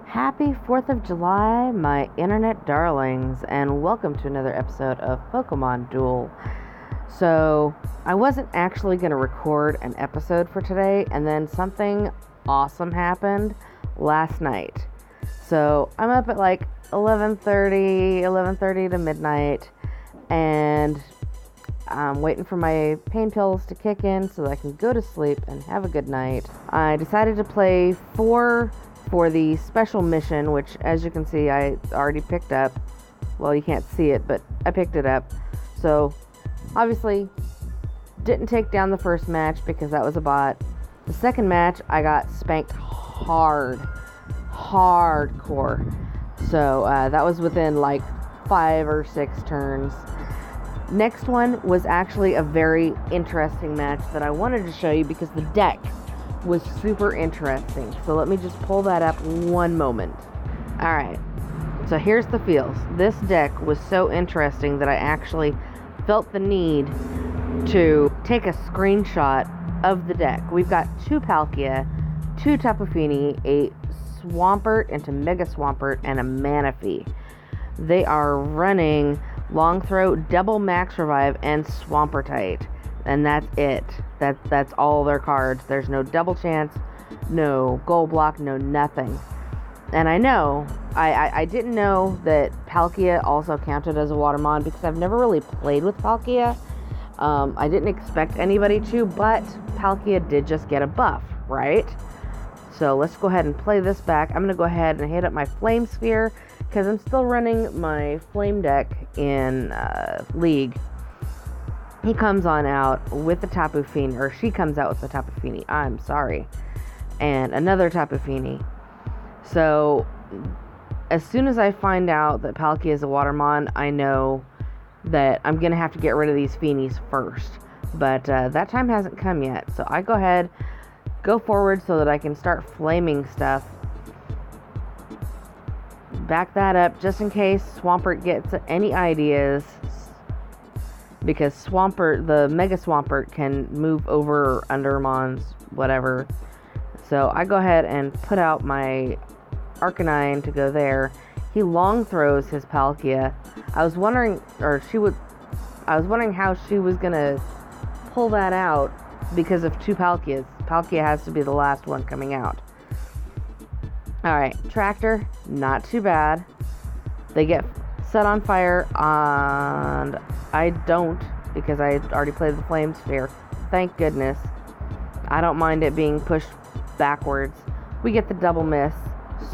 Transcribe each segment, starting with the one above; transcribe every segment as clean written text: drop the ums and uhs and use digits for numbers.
Happy 4th of July, my internet darlings, and welcome to another episode of Pokémon Duel. So, I wasn't actually going to record an episode for today, and then something awesome happened last night. So, I'm up at like 11:30 to midnight, and I'm waiting for my pain pills to kick in so that I can go to sleep and have a good night. I decided to play for the special mission, which, as you can see, I already picked up. Well, you can't see it, but I picked it up. So, obviously, didn't take down the first match because that was a bot. The second match, I got spanked hardcore. So, that was within like 5 or 6 turns. Next one was actually a very interesting match that I wanted to show you because the deck was super interesting. So let me just pull that up one moment. Alright, so here's the feels. This deck was so interesting that I actually felt the need to take a screenshot of the deck. We've got 2 Palkia, 2 Tapu Fini, a Swampert into Mega Swampert, and a Manaphy. They are running Long Throat, Double Max Revive, and Swampertite. And that's it. That's all their cards. There's no double chance, no gold block, no nothing. And I know, I didn't know that Palkia also counted as a Watermon because I've never really played with Palkia. I didn't expect anybody to, but Palkia did just get a buff, right? So let's go ahead and play this back. I'm going to go ahead and hit up my Flame Sphere because I'm still running my Flame deck in League. He comes on out with the Tapu Fini, or she comes out with the Tapu Fini, I'm sorry, and another Tapu Fini. So, as soon as I find out that Palkia is a Watermon, I know that I'm going to have to get rid of these Finis first. But that time hasn't come yet, so I go forward so that I can start flaming stuff. Back that up just in case Swampert gets any ideas. Because Swampert, the Mega Swampert, can move over Undermons, whatever. So I go ahead and put out my Arcanine to go there. He long throws his Palkia. I was wondering how she was gonna pull that out because of 2 Palkias. Palkia has to be the last one coming out. Alright, Tractor, not too bad. They get set on fire, and I don't, because I already played the Flame Sphere. Thank goodness. I don't mind it being pushed backwards. We get the double miss.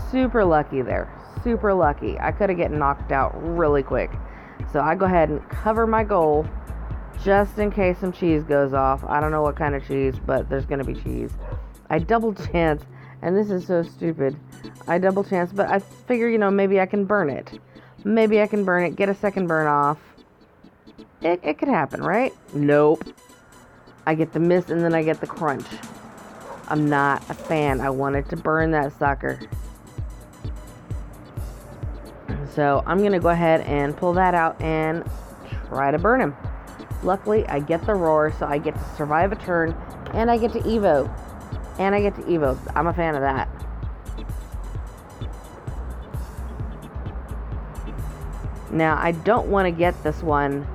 Super lucky there. Super lucky. I could have gotten knocked out really quick. So I go ahead and cover my goal just in case some cheese goes off. I don't know what kind of cheese, but there's going to be cheese. I double chance, and this is so stupid. I double chance, but I figure, maybe I can burn it. Maybe I can burn it, get a second burn off. It could happen, right? Nope. I get the miss and then I get the crunch. I'm not a fan. I wanted to burn that sucker. So I'm going to go ahead and pull that out and try to burn him. Luckily, I get the roar, so I get to survive a turn, and I get to Evo. I'm a fan of that. Now, I don't want to get this one,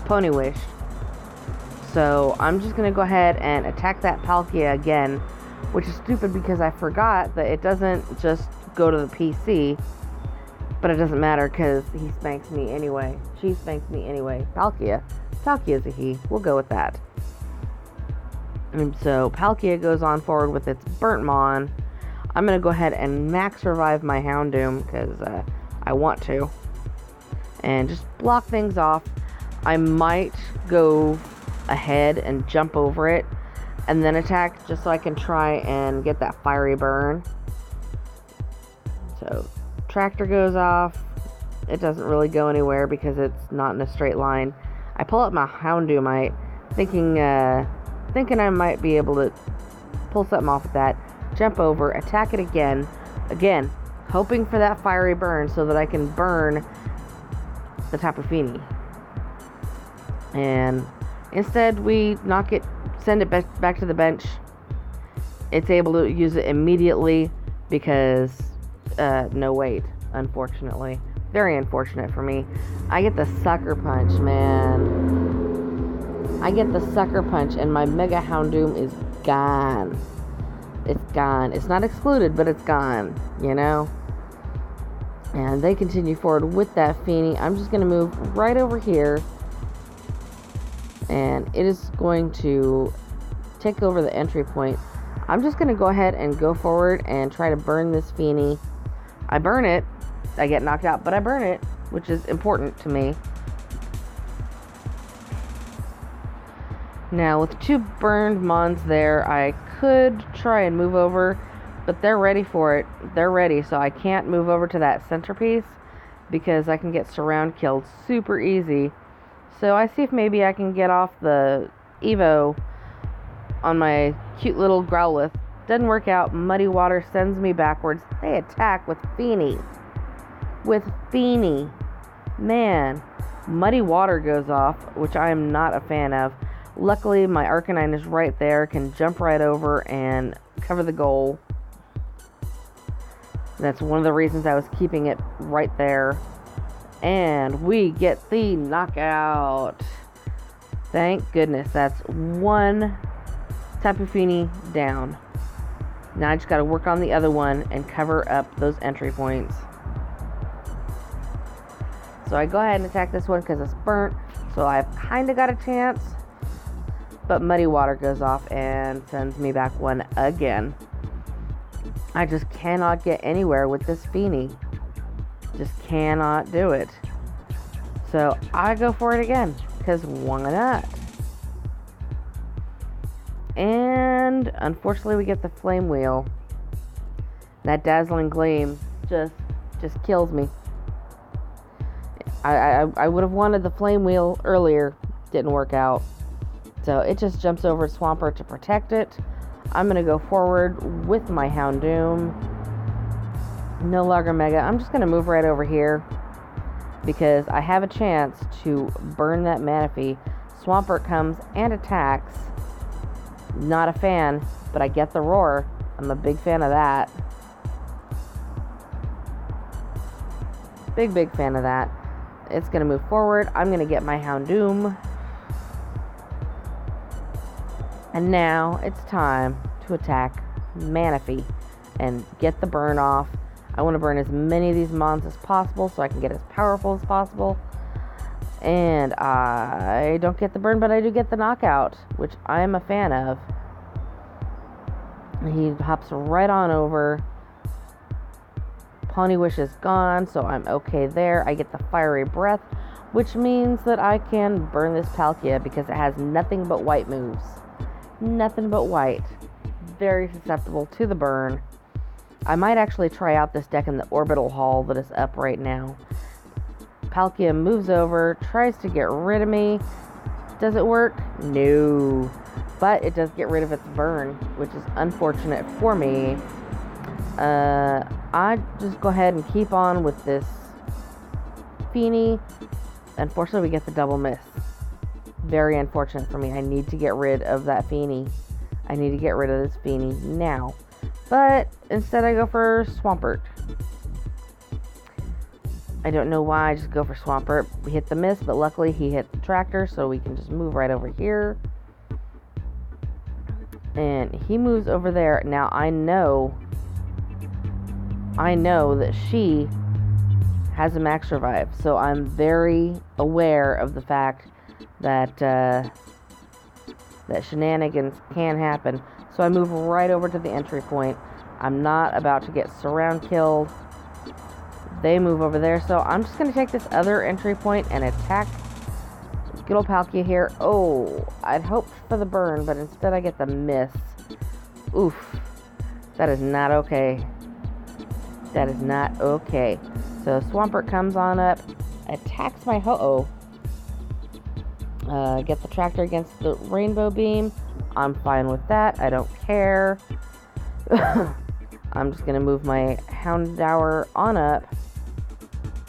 Pony Wish. So, I'm just going to go ahead and attack that Palkia again, which is stupid because I forgot that it doesn't just go to the PC, but it doesn't matter because he spanks me anyway. She spanks me anyway. Palkia's a he. We'll go with that. And so, Palkia goes on forward with its Burnt Mon. I'm going to go ahead and max revive my Houndoom because I want to. And just block things off. I might go ahead and jump over it and then attack just so I can try and get that fiery burn. So, Tractor goes off. It doesn't really go anywhere because it's not in a straight line. I pull up my Houndoomite thinking I might be able to pull something off with that. Jump over, attack it again, hoping for that fiery burn so that I can burn the Tapu Fini. And instead we send it back to the bench. it's able to use it immediately because no wait, unfortunately. Very unfortunate for me. I get the sucker punch, man. I get the sucker punch and my Mega Houndoom is gone. It's gone. It's not excluded, but it's gone, you know? And they continue forward with that Feeny. I'm just going to move right over here. And it is going to take over the entry point. I'm just going to go ahead and go forward and try to burn this Feeny. I burn it. I get knocked out, but I burn it, which is important to me. Now, with 2 burned Mons there, I could try and move over, but they're ready for it. They're ready, so I can't move over to that centerpiece because I can get surround killed super easy. So I see if maybe I can get off the Evo on my cute little Growlithe. Doesn't work out. Muddy Water sends me backwards. They attack with Feeny. Man, Muddy Water goes off, which I am not a fan of. Luckily, my Arcanine is right there, can jump right over and cover the goal. That's one of the reasons I was keeping it right there. And we get the knockout. Thank goodness. That's 1 Tapu Fini down. Now I just got to work on the other one and cover up those entry points. So I go ahead and attack this one because it's burnt. So I've kind of got a chance. But Muddy Water goes off and sends me back 1 again. I just cannot get anywhere with this Feeny. Just cannot do it. So I go for it again. Because why not? And unfortunately we get the Flame Wheel. That Dazzling Gleam just kills me. I would have wanted the Flame Wheel earlier. Didn't work out. So it just jumps over Swampert to protect it. I'm going to go forward with my Houndoom. No longer Mega. I'm just going to move right over here because I have a chance to burn that Manaphy. Swampert comes and attacks. Not a fan, but I get the roar. I'm a big fan of that. Big fan of that. It's going to move forward. I'm going to get my Houndoom. And now it's time to attack Manaphy and get the burn off. I want to burn as many of these Mons as possible so I can get as powerful as possible. And I don't get the burn, but I do get the knockout, which I'm a fan of. He hops right on over. Pony Wish is gone, so I'm okay there. I get the Fiery Breath, which means that I can burn this Palkia because it has nothing but white moves. Nothing but white. Very susceptible to the burn. I might actually try out this deck in the Orbital Hall that is up right now. Palkia moves over, tries to get rid of me. Does it work? No. But it does get rid of its burn, which is unfortunate for me. I just go ahead and keep on with this Feeny. Unfortunately, we get the double miss. Very unfortunate for me. I need to get rid of that Feeny. I need to get rid of this Feeny now. But instead I go for Swampert. I don't know why I just go for Swampert. We hit the miss, but luckily he hit the tractor, so we can just move right over here. And he moves over there. Now I know that she has a max revive, so I'm very aware of the fact that that shenanigans can happen. So I move right over to the entry point. I'm not about to get surround killed. They move over there, so I'm just going to take this other entry point and attack good old Palkia here. Oh, I'd hoped for the burn, but instead I get the miss. Oof. That is not okay. That is not okay. So Swampert comes on up, attacks my Ho-Oh. Get the tractor against the Rainbow Beam. I'm fine with that. I don't care. I'm just going to move my Houndour on up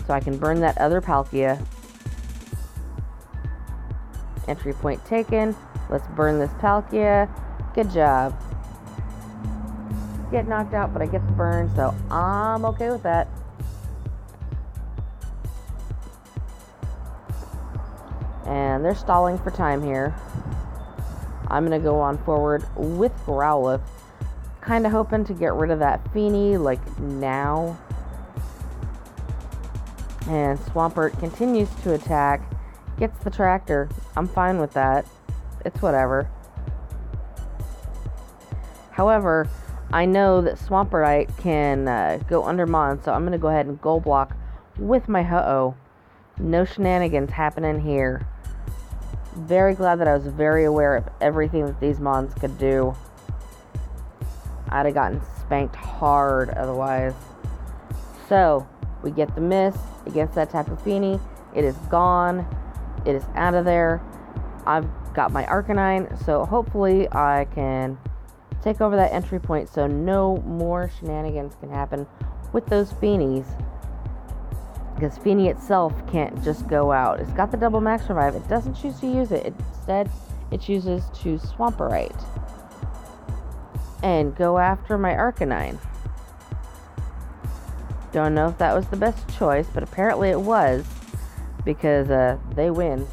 so I can burn that other Palkia. Entry point taken. Let's burn this Palkia. Good job. get knocked out, but I get the burn, so I'm okay with that. And they're stalling for time here. I'm going to go on forward with Growlithe. Kind of hoping to get rid of that Feeny, like, now. And Swampert continues to attack. Gets the tractor. I'm fine with that. It's whatever. However, I know that Swampert can go under Mon, so I'm going to go ahead and Gold Block with my Ho-Oh. No shenanigans happening here. Very glad that I was very aware of everything that these Mons could do. I'd have gotten spanked hard otherwise. So, we get the miss against that type of Feeny. It is gone. It is out of there. I've got my Arcanine, so hopefully I can take over that entry point so no more shenanigans can happen with those Feenies. Because Feeny itself can't just go out. It's got the double max revive. It doesn't choose to use it. Instead, it chooses to Swamperite. And go after my Arcanine. Don't know if that was the best choice, but apparently it was. Because they win.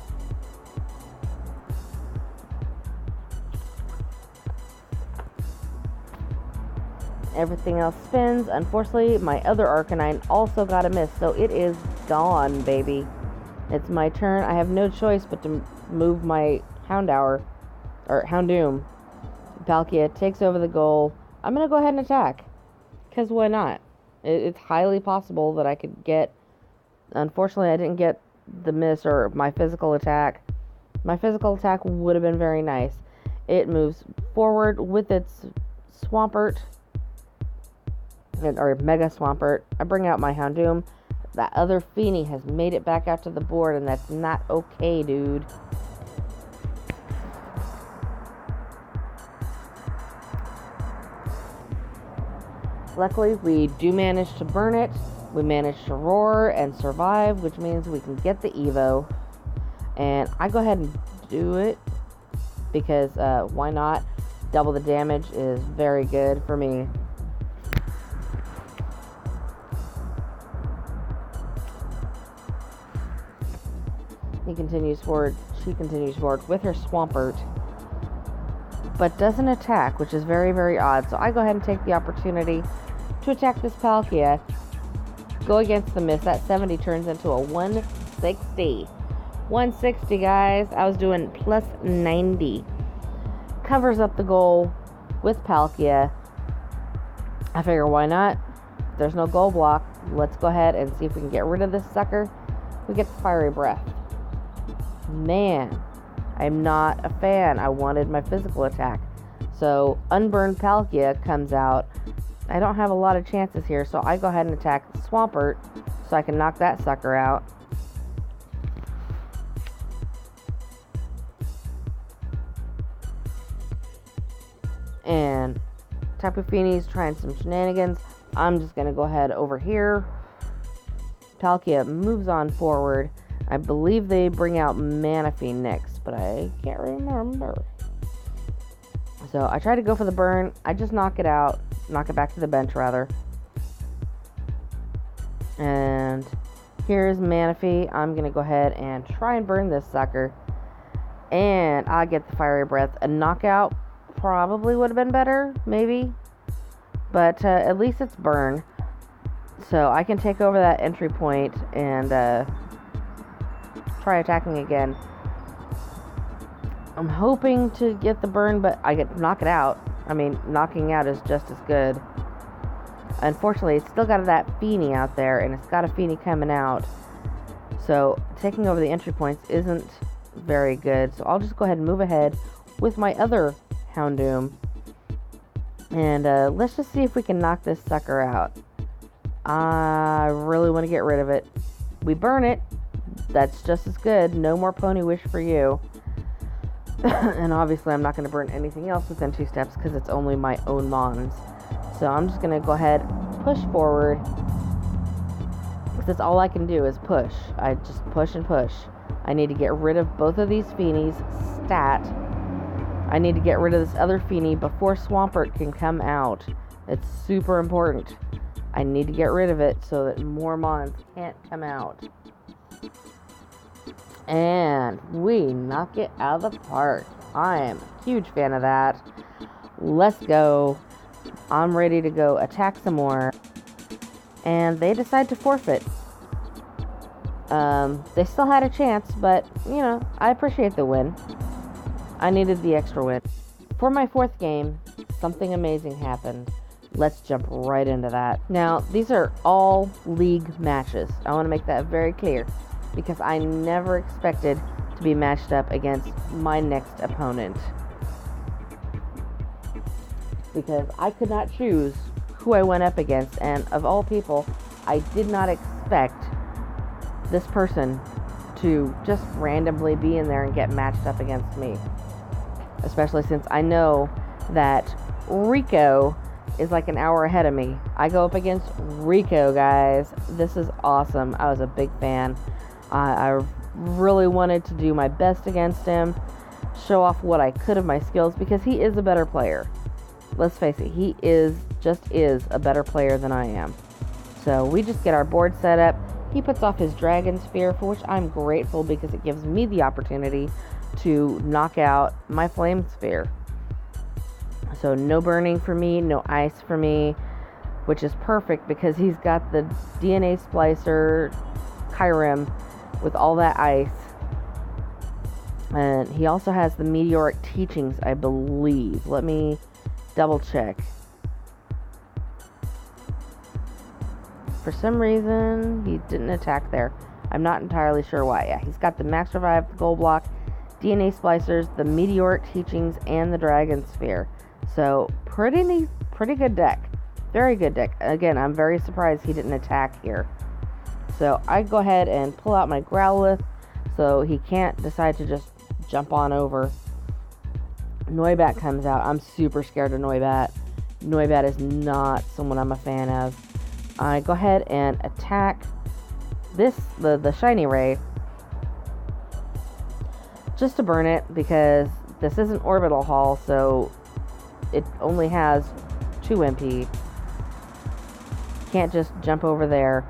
Everything else spins. Unfortunately, my other Arcanine also got a miss, so it is gone, baby. It's my turn. I have no choice but to move my Houndour, or Houndoom. Palkia takes over the goal. I'm going to go ahead and attack, because why not? It's highly possible that I could get... Unfortunately, I didn't get the miss or my physical attack. My physical attack would have been very nice. It moves forward with its Swampert, or Mega Swampert. I bring out my Houndoom. That other Feeny has made it back out to the board, and that's not okay, dude. Luckily, we do manage to burn it. We manage to roar and survive, which means we can get the Evo. And I go ahead and do it, because why not? Double the damage is very good for me. He continues forward. She continues forward with her Swampert, but doesn't attack, which is very, very odd. So I go ahead and take the opportunity to attack this Palkia. Go against the miss. That 70 turns into a 160. 160, guys. I was doing plus 90. Covers up the goal with Palkia. I figure, why not? There's no goal block. Let's go ahead and see if we can get rid of this sucker. We get the Fiery Breath. Man, I'm not a fan. I wanted my physical attack. So, Unburned Palkia comes out. I don't have a lot of chances here, so I go ahead and attack Swampert so I can knock that sucker out. And Tapu Fini's trying some shenanigans. I'm just going to go ahead over here. Palkia moves on forward. I believe they bring out Manaphy next, but I can't remember. So I try to go for the burn. I just knock it out. Knock it back to the bench, rather. And here's Manaphy. I'm going to go ahead and try and burn this sucker. And I get the Fiery Breath. A knockout probably would have been better, maybe. But at least it's burn. So I can take over that entry point and try attacking again. I'm hoping to get the burn, but I get knock it out. I mean, knocking out is just as good. Unfortunately, it's still got that Feeny out there, and it's got a Feeny coming out. So taking over the entry points isn't very good. So I'll just go ahead and move ahead with my other Houndoom. And let's just see if we can knock this sucker out. I really want to get rid of it. We burn it. That's just as good. No more Pony Wish for you. And obviously I'm not going to burn anything else within 2 steps because it's only my own Mons. So I'm just going to go ahead, push forward. Because that's all I can do is push. I just push and push. I need to get rid of both of these Feenies. Stat. I need to get rid of this other Feeny before Swampert can come out. It's super important. I need to get rid of it so that more mons can't come out. And we knock it out of the park. I am a huge fan of that. Let's go. I'm ready to go attack some more. And they decide to forfeit. They still had a chance, but, I appreciate the win. I needed the extra win. For my fourth game, something amazing happened. Let's jump right into that. Now, these are all league matches. I want to make that very clear, because I never expected to be matched up against my next opponent. Because I could not choose who I went up against, and of all people, I did not expect this person to just randomly be in there and get matched up against me. Especially since I know that Rico is like an hour ahead of me. I go up against Rico, guys. This is awesome. I was a big fan. I really wanted to do my best against him, show off what I could of my skills, because he is a better player. Let's face it, he is a better player than I am. So we just get our board set up. He puts off his Dragon Sphere, for which I'm grateful because it gives me the opportunity to knock out my Flame Sphere. So no burning for me, no ice for me, which is perfect because he's got the DNA Splicer Kyurem with all that ice. And he also has the Meteoric Teachings, I believe. Let me double check. For some reason, he didn't attack there. I'm not entirely sure why. Yeah, he's got the Max Revive, the Gold Block, DNA Splicers, the Meteoric Teachings, and the Dragon Sphere. So, pretty good deck. Very good deck. Again, I'm very surprised he didn't attack here. So, I go ahead and pull out my Growlithe so he can't decide to just jump on over. Noibat comes out. I'm super scared of Noibat. Noibat is not someone I'm a fan of. I go ahead and attack the Shiny Ray just to burn it, because this is an Orbital Hall, so it only has 2 MP. Can't just jump over there.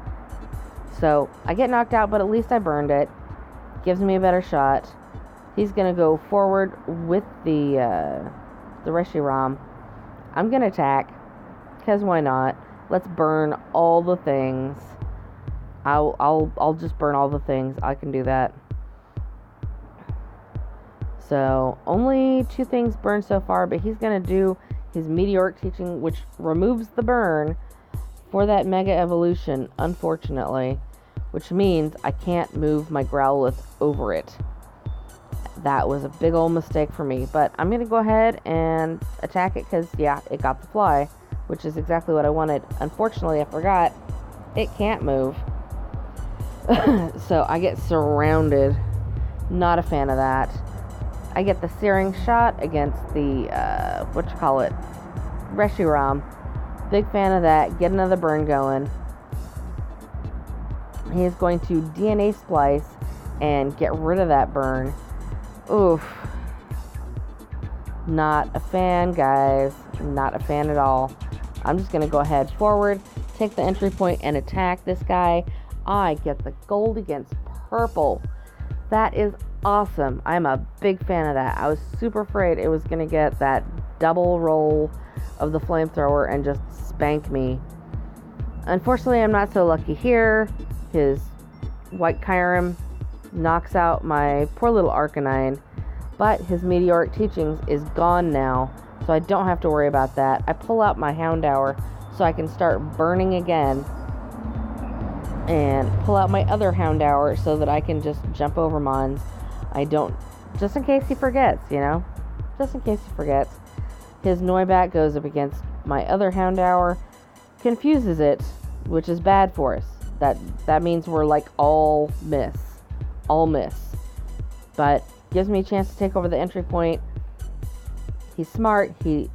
So I get knocked out, but at least I burned it. Gives me a better shot. He's gonna go forward with the Reshiram. I'm gonna attack, because why not? Let's burn all the things. I'll just burn all the things. I can do that. So only 2 things burned so far, but he's gonna do his Meteoric Teaching, which removes the burn for that Mega Evolution, unfortunately, which means I can't move my Growlithe over it. That was a big old mistake for me, but I'm gonna go ahead and attack it because, yeah, it got the fly, which is exactly what I wanted. Unfortunately, I forgot it can't move. So I get surrounded. Not a fan of that. I get the Searing Shot against the, Reshiram. Big fan of that. Get another burn going. He is going to DNA Splice and get rid of that burn. Oof. Not a fan, guys. Not a fan at all. I'm just going to go ahead forward, take the entry point, and attack this guy. I get the gold against purple. That is awesome. I'm a big fan of that. I was super afraid it was going to get that double roll of the flamethrower and just spank me. Unfortunately, I'm not so lucky here. His white Kyurem knocks out my poor little Arcanine, but his Meteoric Teachings is gone now, so I don't have to worry about that. I pull out my Houndour so I can start burning again, and pull out my other Houndour so that I can just jump over Mons. Just in case he forgets, just in case he forgets. His Noibat goes up against my other Houndour, confuses it, which is bad for us. That means we're like all miss, but gives me a chance to take over the entry point. He's smart. He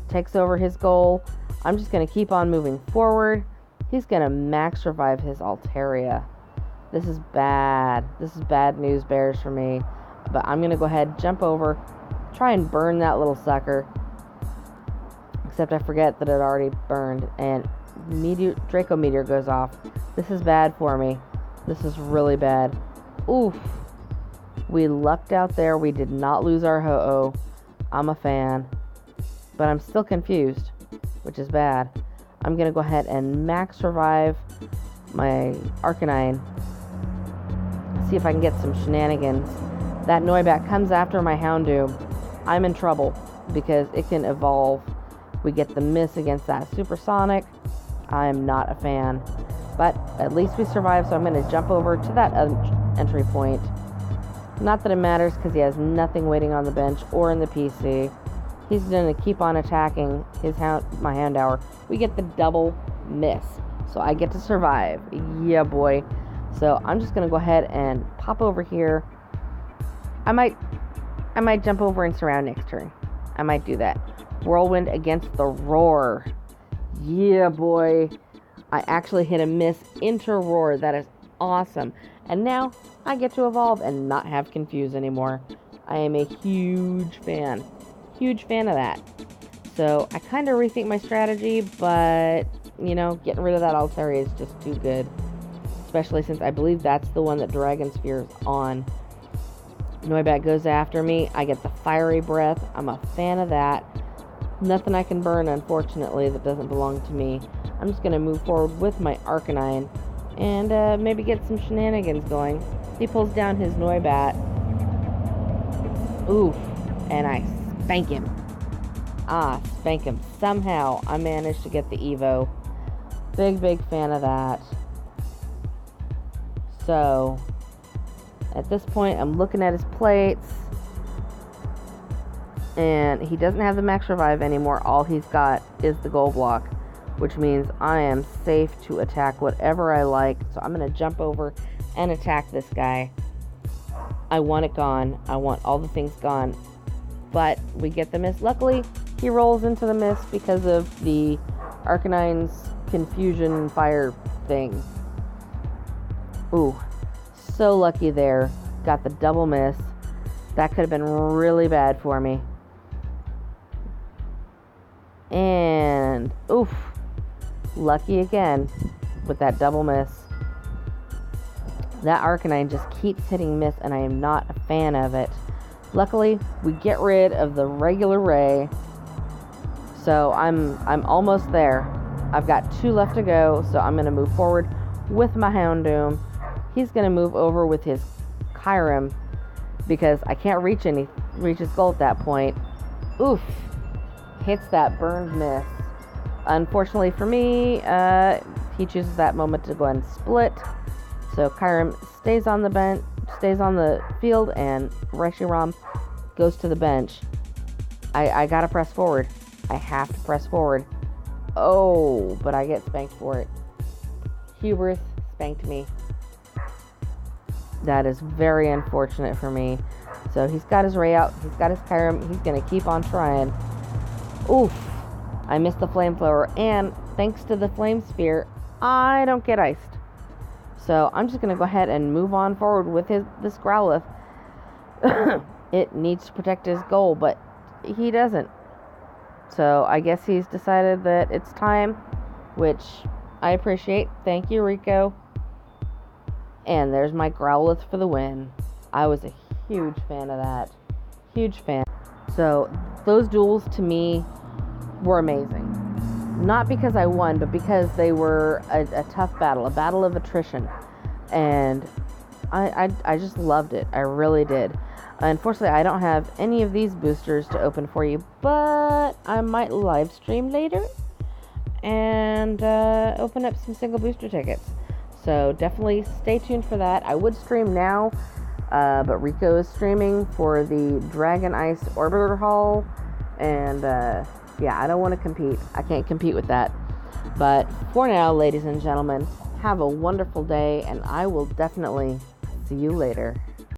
takes over his goal. I'm just going to keep on moving forward. He's going to max revive his Altaria. This is bad. This is bad news bears for me. But I'm going to go ahead, jump over, try and burn that little sucker. Except I forget that it already burned, and Draco Meteor goes off. This is bad for me. This is really bad. Oof. We lucked out there. We did not lose our Ho-Oh. I'm a fan. But I'm still confused, which is bad. I'm going to go ahead and max revive my Arcanine. See if I can get some shenanigans. That Noibat comes after my Houndoom. I'm in trouble because it can evolve. We get the miss against that Supersonic. I'm not a fan. But at least we survived, so I'm going to jump over to that entry point. Not that it matters because he has nothing waiting on the bench or in the PC. He's going to keep on attacking my Houndour. We get the double miss. So I get to survive. Yeah, boy. So I'm just going to go ahead and pop over here. I might jump over and surround next turn. I might do that. Whirlwind against the Roar. Yeah, boy. I actually hit a miss into Roar. That is awesome. And now I get to evolve and not have Confuse anymore. I am a huge fan. Huge fan of that. So I kind of rethink my strategy, but, you know, getting rid of that Altaria is just too good. Especially since I believe that's the one that Dragon Sphere is on. Noibat goes after me. I get the Fiery Breath. I'm a fan of that. Nothing I can burn, unfortunately, that doesn't belong to me. I'm just going to move forward with my Arcanine and maybe get some shenanigans going. He pulls down his Noibat. Oof. And I spank him. Spank him. Somehow I managed to get the Evo. Big fan of that. So, at this point, I'm looking at his plates. And he doesn't have the max revive anymore. All he's got is the gold block, which means I am safe to attack whatever I like. So I'm going to jump over and attack this guy. I want it gone. I want all the things gone. But we get the miss. Luckily, he rolls into the miss because of the Arcanine's Confusion Fire thing. Ooh, so lucky there. Got the double miss. That could have been really bad for me. And, oof, lucky again with that double miss. That Arcanine just keeps hitting miss, and I am not a fan of it. Luckily, we get rid of the regular Ray. So I'm almost there. I've got 2 left to go, so I'm going to move forward with my Houndoom. He's going to move over with his Kyurem because I can't reach his goal at that point. Oof. Hits that burned miss. Unfortunately for me, he chooses that moment to go ahead and split. So Kyurem stays on the field, and Reshiram goes to the bench. I gotta press forward. I have to press forward. Oh, but I get spanked for it. Hubris spanked me. That is very unfortunate for me. So he's got his Ray out. He's got his Kyurem. He's gonna keep on trying. Oof. I missed the Flamethrower, and thanks to the Flame Sphere, I don't get iced. So I'm just going to go ahead and move on forward with this Growlithe. It needs to protect his goal, but he doesn't. So I guess he's decided that it's time, which I appreciate. Thank you, Rico. And there's my Growlithe for the win. I was a huge fan of that. Huge fan. So those duels to me were amazing. Not because I won, but because they were a tough battle, a battle of attrition. And I just loved it. I really did. Unfortunately, I don't have any of these boosters to open for you, but I might live stream later and open up some single booster tickets. So definitely stay tuned for that. I would stream now, but Rico is streaming for the Dragon Ice Orbiter Haul, and yeah, I don't want to compete. I can't compete with that. But for now, ladies and gentlemen, have a wonderful day, and I will definitely see you later.